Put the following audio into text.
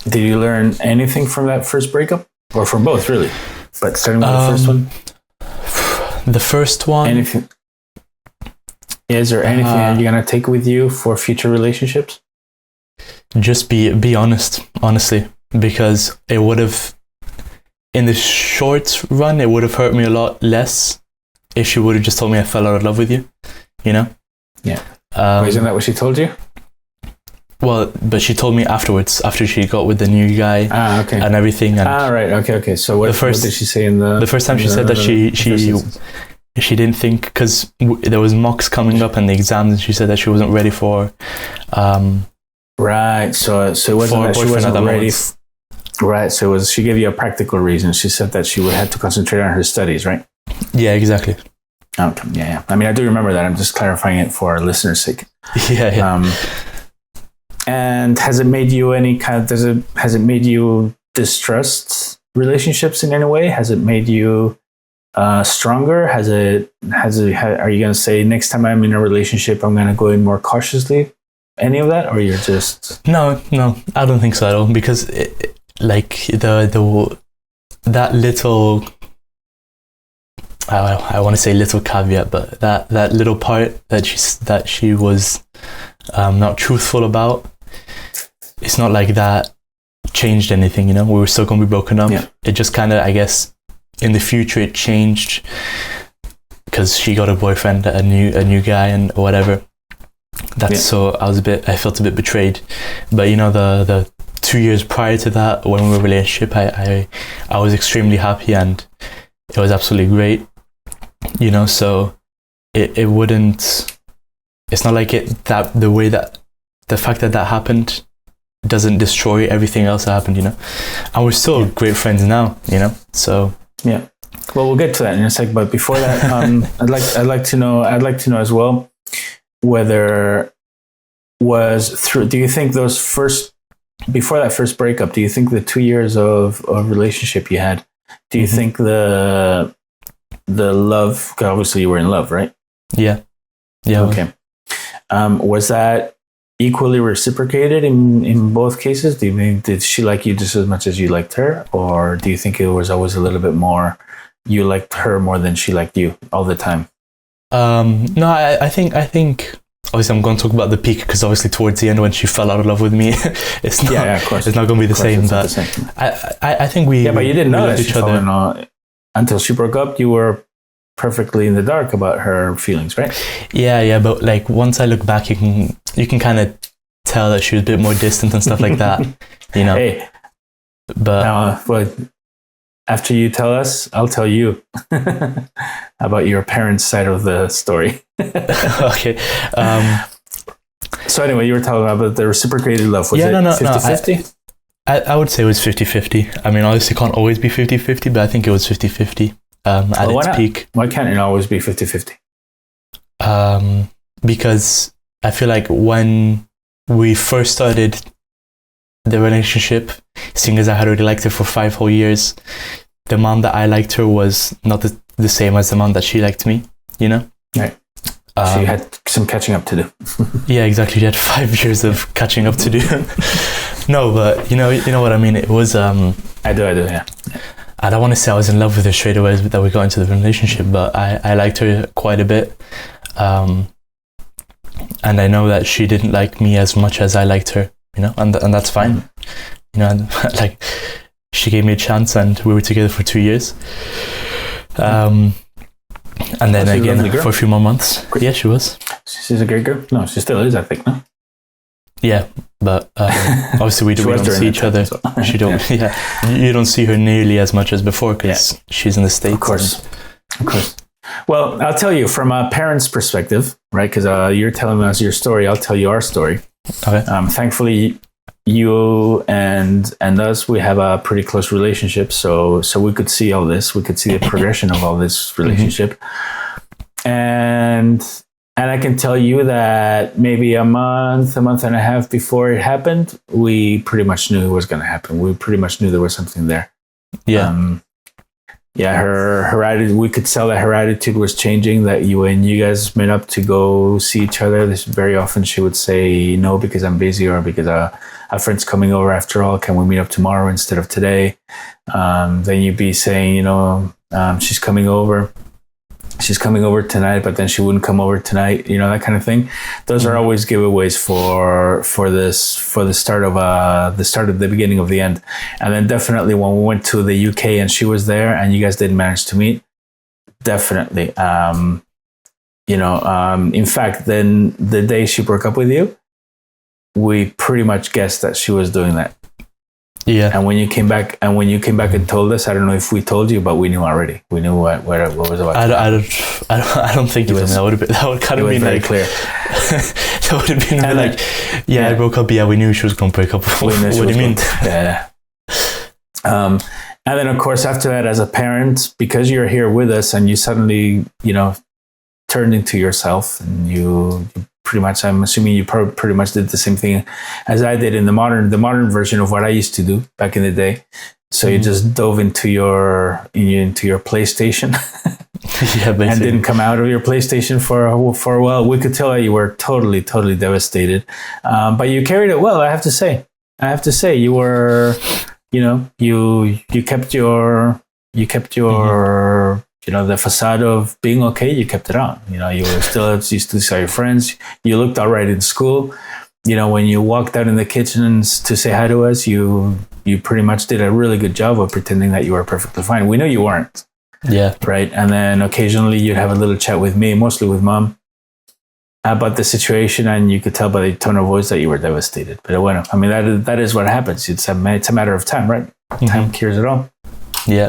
Did you learn anything from that first breakup, or from both, really? But starting with the first one. The first one. Anything? Is there anything that you're gonna take with you for future relationships? Just be honest, honestly, because it would have, in the short run, it would have hurt me a lot less if she would have just told me I fell out of love with you, you know? Yeah. Isn't that what she told you? Well, but she told me afterwards, after she got with the new guy and everything. And right. Okay. So what did she say in the... The first time she said that she didn't think, because there was mocks coming up and the exams, and she said that she wasn't ready for... right, so it wasn't that she wasn't ready... Right, so she gave you a practical reason. She said that she would have to concentrate on her studies, right? Yeah, exactly. Okay, yeah. I mean, I do remember that. I'm just clarifying it for our listeners' sake. Yeah. And has it made you has it made you distrust relationships in any way? Has it made you stronger? Are you going to say next time I'm in a relationship, I'm going to go in more cautiously? Any of that? Or you're just... No, I don't think so at all. Because that little, I want to say little caveat, but that little part that she was not truthful about, it's not like that changed anything, you know? We were still going to be broken up. Yeah. It just kind of, I guess, in the future it changed because she got a boyfriend, a new guy and whatever. So I felt a bit betrayed. But you know, the 2 years prior to that, when we were in a relationship, I was extremely happy and it was absolutely great, you know? So it wouldn't, it's not like the fact that happened doesn't destroy everything else that happened, you know? And we're still great friends now, you know? So yeah. Well, we'll get to that in a sec, but before that, I'd like to know as well whether do you think before that first breakup, do you think the 2 years of relationship you had, do you think the love, 'cause obviously you were in love, right? Yeah. Okay. Was that equally reciprocated in both cases? Do you mean, did she like you just as much as you liked her, or do you think it was always a little bit more you liked her more than she liked you all the time? No, I think obviously I'm going to talk about the peak, because obviously towards the end when she fell out of love with me, it's not, of course. It's not going to be the same. But I think we... Yeah, but you didn't know that each other until she broke up. You were perfectly in the dark about her feelings, right? Yeah, but like once I look back, you can kind of tell that she was a bit more distant and stuff like that, you know. Hey, but now, after you tell us, I'll tell you about your parents' side of the story. Okay. So anyway, you were talking about the reciprocated love. Was it 50-50? I would say it was 50-50. I mean, obviously it can't always be 50-50, but I think it was 50-50 at its peak. Why can't it always be 50-50? Because I feel like when we first started the relationship, seeing as I had already liked her for 5 whole years, the mom that I liked her was not the same as the mom that she liked me, you know? Right. She had some catching up to do. Yeah, exactly. She had 5 years of catching up to do. No, but you know what I mean? It was... I do, yeah. I don't want to say I was in love with her straight away that we got into the relationship, but I liked her quite a bit. And I know that she didn't like me as much as I liked her, you know, and that's fine. You know, and, like, she gave me a chance and we were together for 2 years. And then again for a few more months. Yeah, she was. She's a great girl. No, she still is, I think, no? Yeah, but obviously we don't see each other. So. She don't. Yeah, you don't see her nearly as much as before because she's in the States. Of course. Well, I'll tell you from a parent's perspective, right? Because you're telling us your story. I'll tell you our story. Okay. Thankfully, you and us, we have a pretty close relationship. So we could see all this. We could see the progression of all this relationship. And I can tell you that maybe a month and a half before it happened, we pretty much knew it was going to happen. We pretty much knew there was something there. Yeah. yeah, her attitude, we could tell that her attitude was changing, that when you guys met up to go see each other, this very often she would say, no, because I'm busy, or because a friend's coming over after all, can we meet up tomorrow instead of today? Then you'd be saying, she's coming over tonight, but then she wouldn't come over tonight, that kind of thing. Those are always giveaways for the beginning of the end. And then definitely when we went to the UK and she was there and you guys didn't manage to meet, definitely. In fact, then the day she broke up with you, we pretty much guessed that she was doing that. Yeah. And when you came back and told us, I don't know if we told you, but we knew already. We knew what was about. I don't think it was. That would kind of been very like clear. That would have been like, I broke up. Yeah, we knew she was going to break up. What do you mean? Yeah. And then of course after that, as a parent, because you're here with us and you suddenly, turned into yourself, and you pretty much, I'm assuming you pretty much did the same thing as I did in the modern version of what I used to do back in the day. So you just dove into your PlayStation and didn't come out of your PlayStation for a while. We could tell that you were totally devastated, but you carried it well. I have to say you were, you kept your the facade of being okay, you kept it on. You were still, you still saw your friends. You looked all right in school. When you walked out in the kitchen to say hi to us, you pretty much did a really good job of pretending that you were perfectly fine. We know you weren't. Yeah. Right. And then occasionally you'd have a little chat with me, mostly with Mom, about the situation, and you could tell by the tone of voice that you were devastated. But that is what happens. It's a matter of time, right? Time cures it all. Yeah.